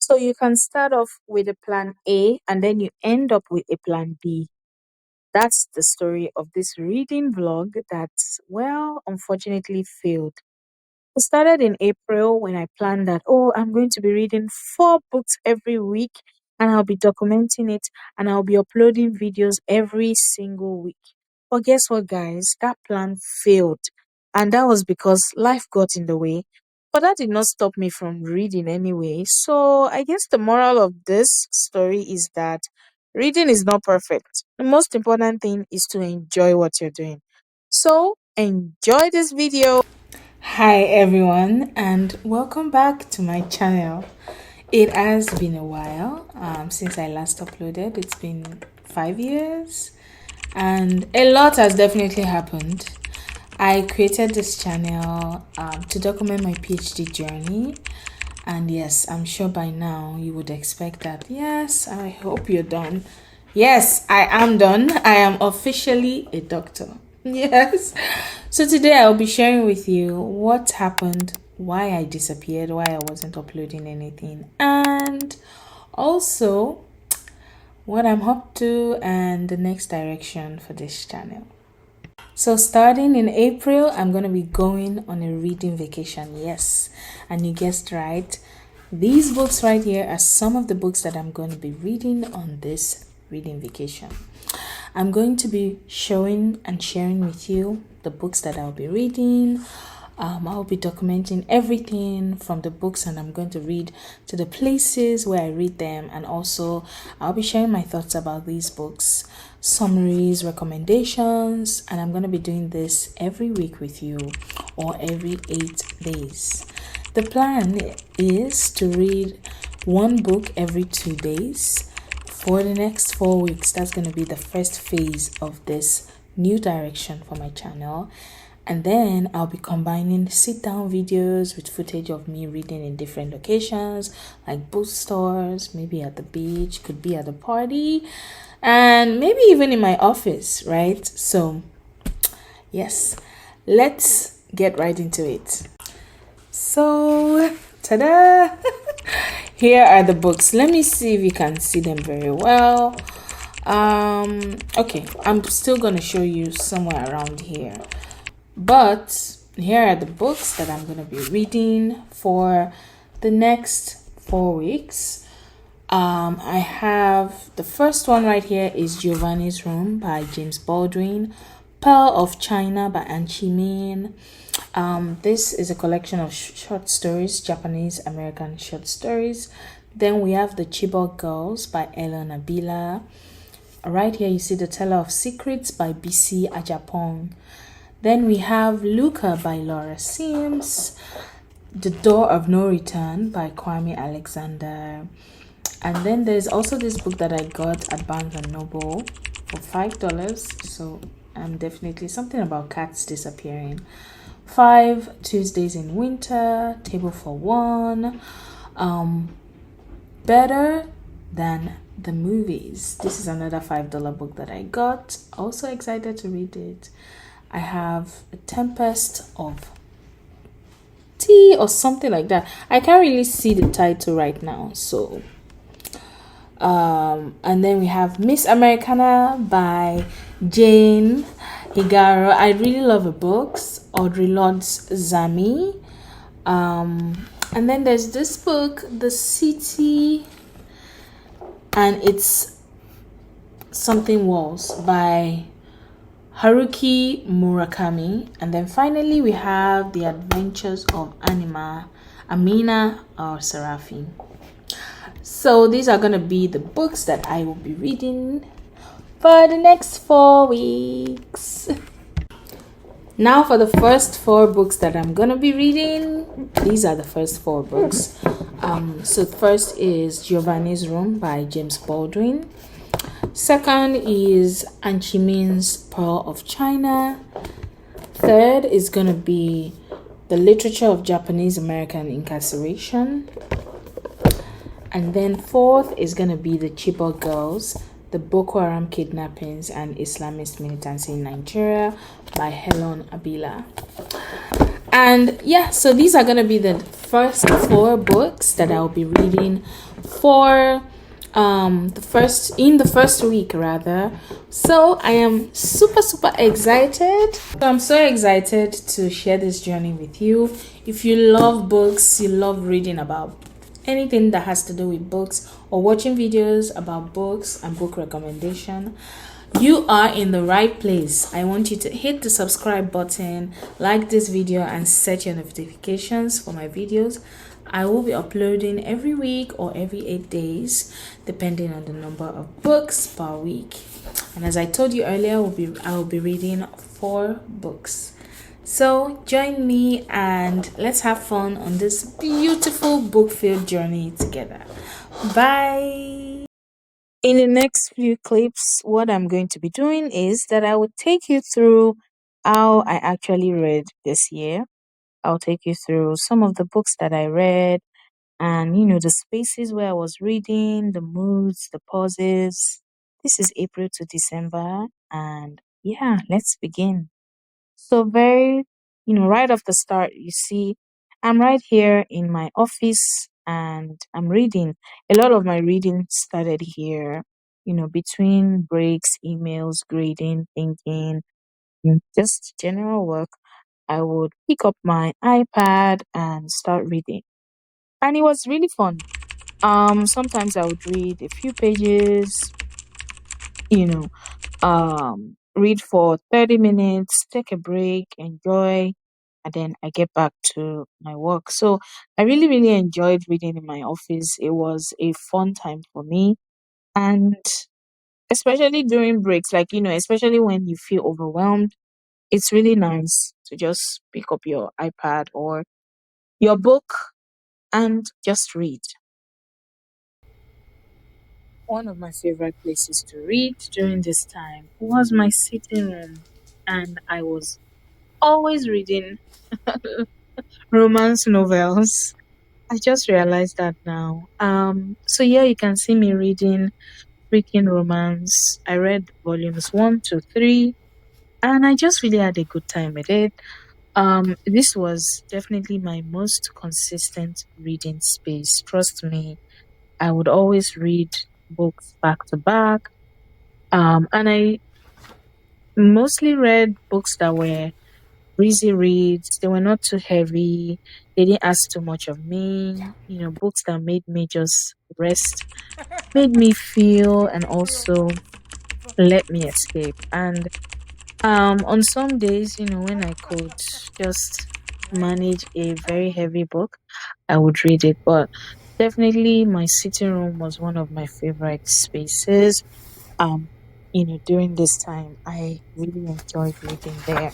So you can start off with a plan A and then you end up with a plan B. That's the story of this reading vlog that, well, unfortunately failed. It started in April when I planned that, oh, I'm going to be reading 4 books every week and I'll be documenting it and I'll be uploading videos every single week. But guess what, guys? That plan failed. And that was because life got in the way. But that did not stop me from reading anyway. So I guess the moral of this story is that reading is not perfect. The most important thing is to enjoy what you're doing. So enjoy this video. Hi everyone, and welcome back to my channel. It has been a while since I last uploaded. It's been 5 years and a lot has definitely happened. I created this channel to document my PhD journey, and yes, I'm sure by now you would expect that. Yes, I hope you're done. Yes, I am done. I am officially a doctor. Yes. So today I'll be sharing with you what happened, why I disappeared, why I wasn't uploading anything, and also what I'm up to and the next direction for this channel. So starting in April, I'm going to be going on a reading vacation. Yes, and you guessed right. These books right here are some of the books that I'm going to be reading on this reading vacation. I'm going to be showing and sharing with you the books that I'll be reading. I'll be documenting everything from the books, and I'm going to read to the places where I read them, and also I'll be sharing my thoughts about these books, summaries, recommendations, and I'm going to be doing this every week with you or every 8 days. The plan is to read one book every 2 days for the next 4 weeks. That's going to be the first phase of this new direction for my channel. And then I'll be combining sit-down videos with footage of me reading in different locations, like bookstores, maybe at the beach, could be at a party, and maybe even in my office, right? So, yes, let's get right into it. So, ta-da! Here are the books. Let me see if you can see them very well. Okay, I'm still going to show you somewhere around here. But here are the books that I'm going to be reading for the next 4 weeks. I have the first one right here is Giovanni's Room by James Baldwin, Pearl of China by Anchi Min. This is a collection of short stories, Japanese American short stories. Then we have The Chibok Girls by Ellen Abila. Right here you see The Teller of Secrets by B.C. Ajapong. Then we have Luca by Laura Sims, The Door of No Return by Kwame Alexander. And then there's also this book that I got at Barnes & Noble for $5. So I'm definitely something about cats disappearing. 5 Tuesdays in Winter, Table for One, Better Than the Movies. This is another $5 book that I got. Also excited to read it. I have A Tempest of Tea or something like that. I can't really see the title right now. So, and then we have Miss Americana by Jane Higaro. I really love her books. Audre Lorde's Zami. And then there's this book, The City and Its Something Walls by Haruki Murakami. And then finally we have The Adventures of Amina or Seraphim. So these are going to be the books that I will be reading for the next 4 weeks. Now for the first 4 books that I'm going to be reading. These are the first 4 books. So first is Giovanni's Room by James Baldwin. Second is Anchi Min's Pearl of China. Third is going to be The Literature of Japanese American Incarceration. And then fourth is going to be The Chibok Girls, The Boko Haram Kidnappings and Islamist Militancy in Nigeria by Helen Abila. And yeah, so these are going to be the first four books that I'll be reading for the first week rather. So I am super excited. So I'm so excited to share this journey with you. If you love books, you love reading about anything that has to do with books or watching videos about books and book recommendation, you are in the right place. I want you to hit the subscribe button, like this video, and set your notifications for my videos. I will be uploading every week or every 8 days, depending on the number of books per week. And as I told you earlier, I will be reading 4 books. So join me and let's have fun on this beautiful book filled journey together. Bye. In the next few clips, what I'm going to be doing is that I will take you through how I actually read this year. I'll take you through some of the books that I read and, the spaces where I was reading, the moods, the pauses. This is April to December, and yeah, let's begin. So very, right off the start, you see, I'm right here in my office and I'm reading. A lot of my reading started here, between breaks, emails, grading, thinking, just general work. I would pick up my iPad and start reading. And it was really fun. Sometimes I would read a few pages, you know, read for 30 minutes, take a break, enjoy, and then I get back to my work. So I really enjoyed reading in my office. It was a fun time for me. And especially during breaks, like, especially when you feel overwhelmed, it's really nice to just pick up your iPad or your book and just read. One of my favorite places to read during this time was my sitting room, and I was always reading romance novels. I just realized that now. So yeah, you can see me reading freaking romance. I read volumes 1 to 3, and I just really had a good time with it. This was definitely my most consistent reading space. Trust me, I would always read books back to back. And I mostly read books that were breezy reads. They were not too heavy. They didn't ask too much of me. Books that made me just rest, made me feel, and also let me escape. And on some days, when I could just manage a very heavy book, I would read it. But definitely, my sitting room was one of my favorite spaces. Um, during this time, I really enjoyed reading there.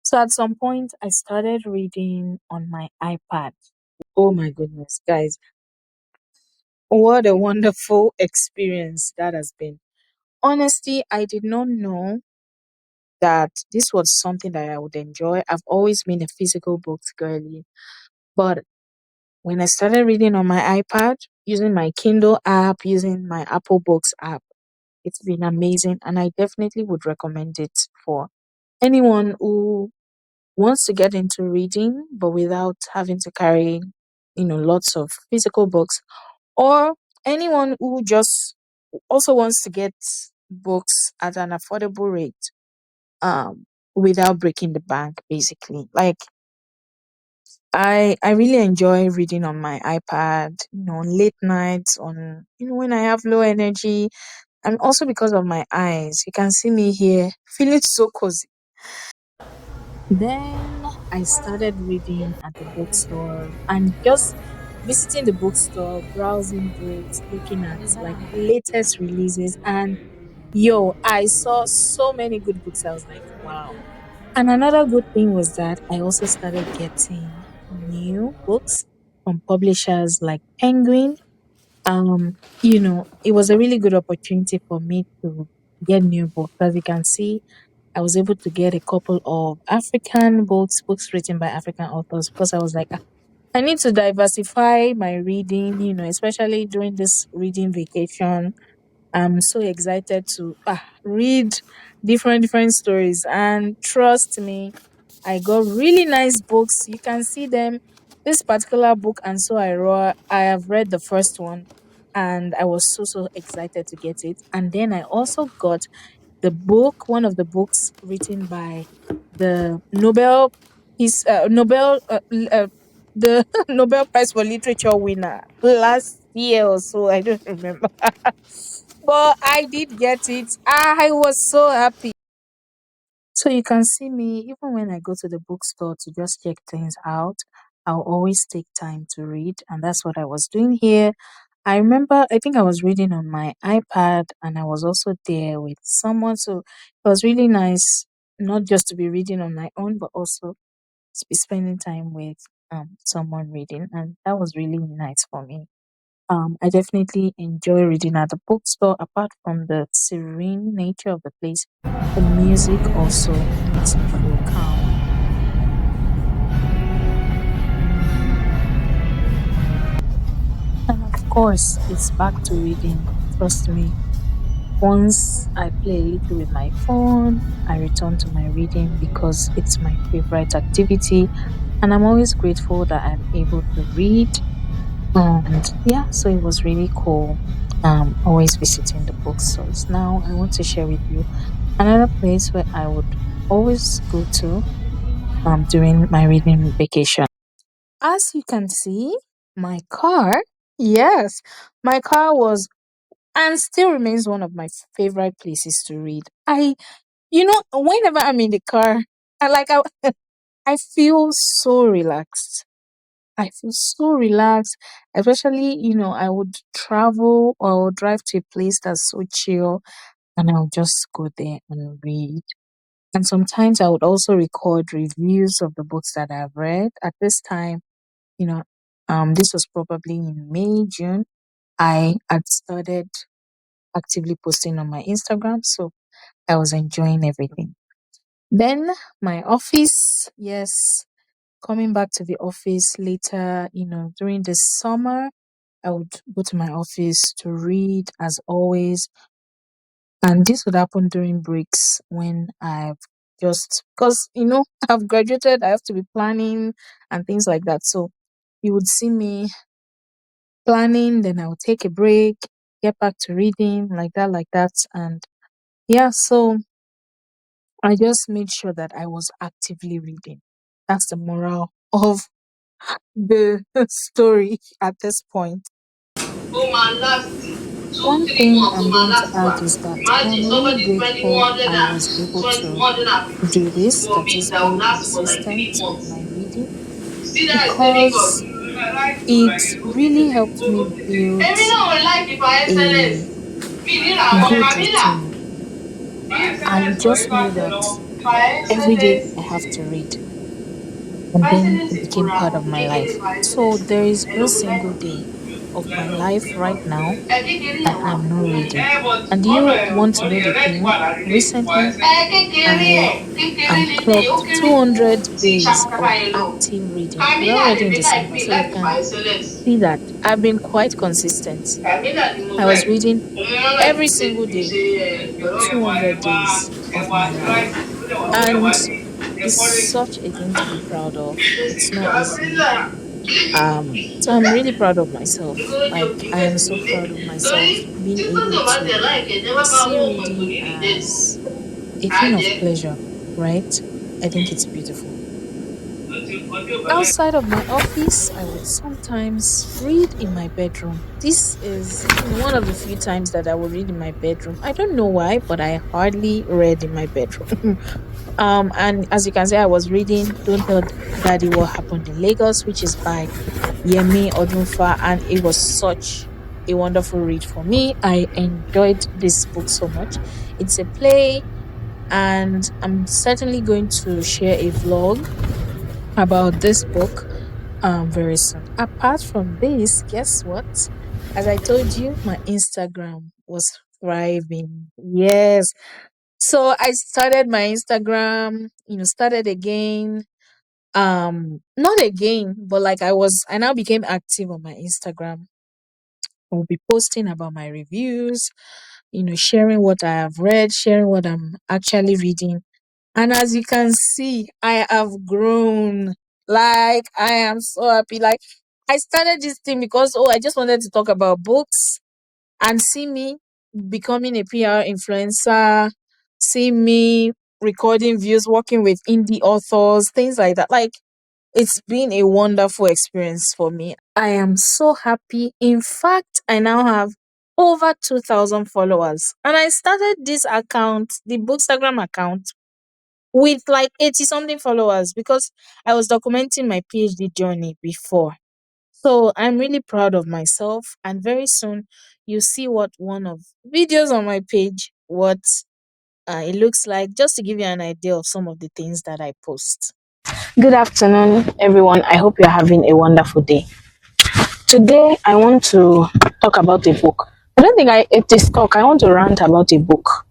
So at some point, I started reading on my iPad. Oh my goodness, guys, what a wonderful experience that has been. Honestly, I did not know that this was something that I would enjoy. I've always been a physical books girly, but when I started reading on my iPad, using my Kindle app, using my Apple Books app, it's been amazing, and I definitely would recommend it for anyone who wants to get into reading but without having to carry, lots of physical books, or anyone who just also wants to get books at an affordable rate, without breaking the bank, basically. Like, I really enjoy reading on my iPad, on late nights, on, when I have low energy, and also because of my eyes. You can see me here feeling so cozy. Then I started reading at the bookstore and just visiting the bookstore, browsing books, looking at like latest releases. And yo, I saw so many good books. I was like, wow. And another good thing was that I also started getting new books from publishers like Penguin. It was a really good opportunity for me to get new books. As you can see, I was able to get a couple of African books written by African authors because I was like, "Ah, I need to diversify my reading, especially during this reading vacation. I'm so excited to read different stories. And trust me, I got really nice books. You can see them. This particular book, and so I have read the first one, and I was so excited to get it. And then I also got one of the books written by the the Nobel Prize for Literature winner last year or so. I don't remember. But I did get it. I was so happy. So you can see me, even when I go to the bookstore to just check things out, I'll always take time to read. And that's what I was doing here. I remember, I think I was reading on my iPad and I was also there with someone. So it was really nice, not just to be reading on my own, but also to be spending time with someone reading. And that was really nice for me. I definitely enjoy reading at the bookstore. Apart from the serene nature of the place, the music also makes me feel calm. And of course, it's back to reading. Trust me. Once I play a little with my phone, I return to my reading because it's my favorite activity. And I'm always grateful that I'm able to read. And yeah, so it was really cool. Always visiting the bookstores. Now I want to share with you another place where I would always go to during my reading vacation. As you can see, my car, yes, my car was and still remains one of my favorite places to read. Whenever I'm in the car, I feel so relaxed. I feel so relaxed, especially, I would travel or drive to a place that's so chill and I'll just go there and read. And sometimes I would also record reviews of the books that I've read. At this time, you know, this was probably in May, June. I had started actively posting on my Instagram, so I was enjoying everything. Then my office, yes, coming back to the office later, during the summer, I would go to my office to read as always. And this would happen during breaks when I've just, because, I've graduated, I have to be planning and things like that. So you would see me planning, then I would take a break, get back to reading, like that, like that. And yeah, so I just made sure that I was actively reading. That's the moral of the story at this point. Oh man, last 2 One 3 thing months, oh I'm man, going to last add one. is that I am Imagine really somebody spending grateful I was able to 150 do this, for that me is, that will being last for like three consistent with months. my reading, See that is saving God. because it really helped me build Èmi náà ò like ìfà excellence. a Mi ní ra àwọn good Camilla. routine. Ìfà I excellence kò just ibà knew tẹ̀ that lọ. Ìfà every day excellence. I have to read, Ìfà and then excellence it kò became ra part of my kékeré life. ìfà So excellence. there is Ẹ no lọ wo single lẹ́kọ̀ọ́. day of my life right now Ẹ kékeré that yẹn wà I'm not fún reading. but And do kọ́nà you ẹ̀ want to kọ́nà know ẹ̀ the red wà thing? lárí ilé ìfà Recently, excellence. Kékeré I kékeré am lélẹ̀ ó clocked kéré ju 200 tí days ṣakátá of yẹn lọ. active reading. We're Camilla already in lèmi láì December, mí so láì you ìfà can excellence. see that I've been quite consistent. Camilla ni mo I láì. was reading Òun máa ń láì every ṣe single fi day ṣe for ẹ̀gbọ́n 200 days of ẹ̀wà my àti life. ráìsì ó dẹ̀ wá And ní it's ẹ̀fọ́ rẹ̀. such a thing to be proud of. It's not easy. Camilla So I'm really proud of myself. nítorí Like, òkè I am gẹ̀ẹ́sì so nílé. proud of Torí myself being tí able kótó bá tẹ̀ to láìkẹ̀ jẹ́ bá máa see mú ọkọ̀ kò reading ní dìde. as a Á thing of jẹ́ pleasure, right? I think it's beautiful. ọtí ò bá láì. Outside of my office, I would sometimes read in my bedroom. This is, one of the few times that I will read in my bedroom. I don't know why, but I hardly read in my bedroom. And as you can see, I was reading "Don't Tell Daddy What Happened in Lagos," which is by Yemi Odunfa, and it was such a wonderful read for me. I enjoyed this book so much. It's a play, and I'm certainly going to share a vlog about this book very soon. Apart from this, guess what? As I told you, my Instagram was thriving. Yes. So I started my Instagram, started again. Not again, but like I now became active on my Instagram. I will be posting about my reviews, sharing what I have read, sharing what I'm actually reading. And as you can see, I have grown. Like, I am so happy. Like, I started this thing because, oh, I just wanted to talk about books and see me becoming a PR influencer, see me recording views, working with indie authors, things like that. Like, it's been a wonderful experience for me. I am so happy. In fact, I now have over 2,000 followers. And I started this account, the Bookstagram account, with like 80 something followers because I was documenting my PhD journey before. So I'm really proud of myself. And very soon you see what one of videos on my page, what it looks like, just to give you an idea of some of the things that I post. Good afternoon, everyone. I hope you're having a wonderful day. Today, I want to talk about a book. I don't think it is talk. I want to rant about a book.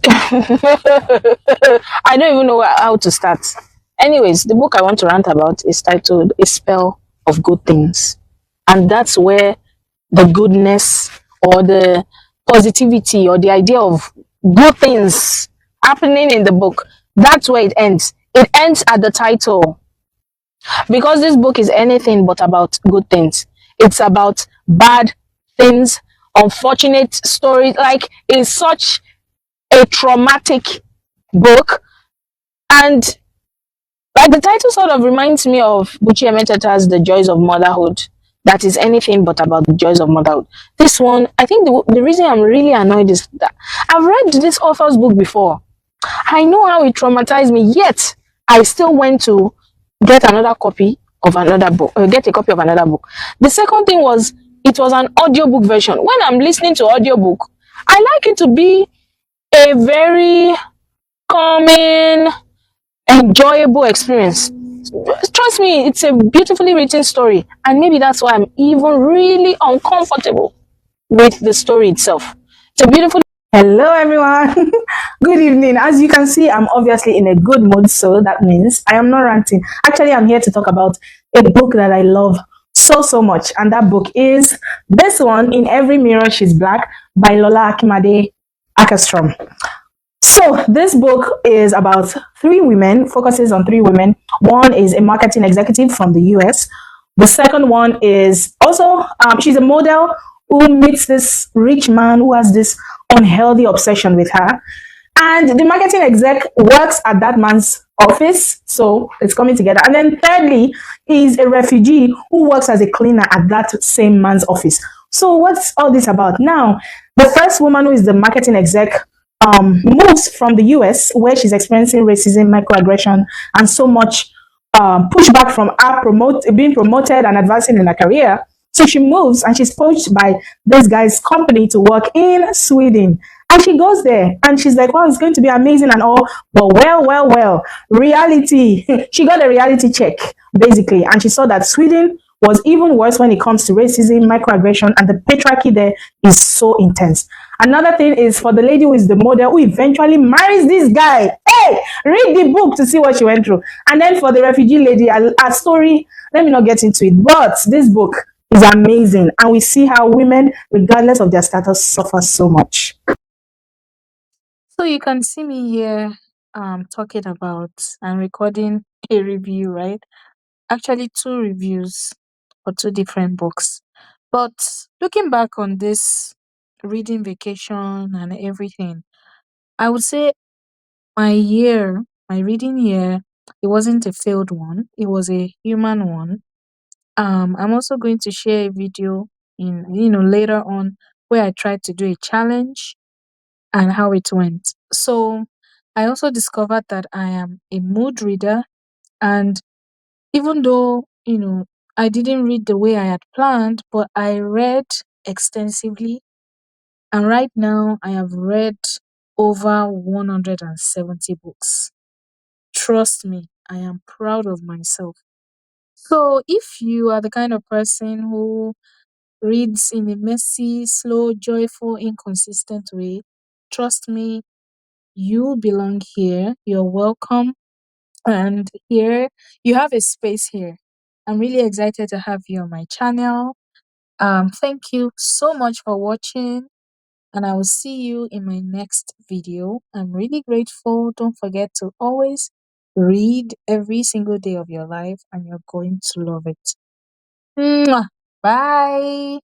I don't even know how to start. Anyways, the book I want to rant about is titled A Spell of Good Things. And that's where the goodness or the positivity or the idea of good things happening in the book, that's where it ends. It ends at the title because this book is anything but about good things. It's about bad things, unfortunate stories. Like, it's such a traumatic book. And like, the title sort of reminds me of Buchi Emeteta's The Joys of Motherhood. That is anything but about the joys of motherhood. This one, I think the reason I'm really annoyed is that I've read this author's book before. I know how it traumatized me, yet I still went to get another copy of another book, get a copy of another book. The second thing was, it was an audiobook version. When I'm listening to audiobook, I like it to be a very calming, enjoyable experience. Trust me, it's a beautifully written story, and maybe that's why I'm even really uncomfortable with the story itself. It's a beautiful. Hello, everyone. Good evening. As you can see, I'm obviously in a good mood, so that means I am not ranting. Actually, I'm here to talk about a book that I love so much, and that book is this one, In Every Mirror She's Black, by Lola Akimade Akastrom. So this book is about three women, focuses on three women. One is a marketing executive from the US. The second one is also, she's a model who meets this rich man who has this unhealthy obsession with her. And the marketing exec works at that man's office, so it's coming together. And then thirdly, is a refugee who works as a cleaner at that same man's office. So what's all this about? Now, the first woman who is the marketing exec moves from the US, where she's experiencing racism, microaggression, and so much pushback from her being promoted and advancing in her career. So she moves and she's poached by this guy's company to work in Sweden. And she goes there and she's like, wow, it's going to be amazing and all. But well, reality. She got a reality check, basically. And she saw that Sweden was even worse when it comes to racism, microaggression, and the patriarchy there is so intense. Another thing is for the lady who is the model who eventually marries this guy. Hey, read the book to see what she went through. And then for the refugee lady, a story, let me not get into it, but this book is amazing. And we see how women, regardless of their status, suffer so much. So you can see me here talking about and recording a review, right? Actually, two reviews for two different books. But looking back on this reading vacation and everything, I would say my reading year, it wasn't a failed one, it was a human one. I'm also going to share a video in later on where I tried to do a challenge and how it went. So I also discovered that I am a mood reader, and even though, I didn't read the way I had planned, but I read extensively. And right now, I have read over 170 books. Trust me, I am proud of myself. So, if you are the kind of person who reads in a messy, slow, joyful, inconsistent way, trust me, you belong here. You're welcome. And here, you have a space here. I'm really excited to have you on my channel. Thank you so much for watching, and I will see you in my next video. I'm really grateful. Don't forget to always read every single day of your life, and you're going to love it. Mwah. Bye.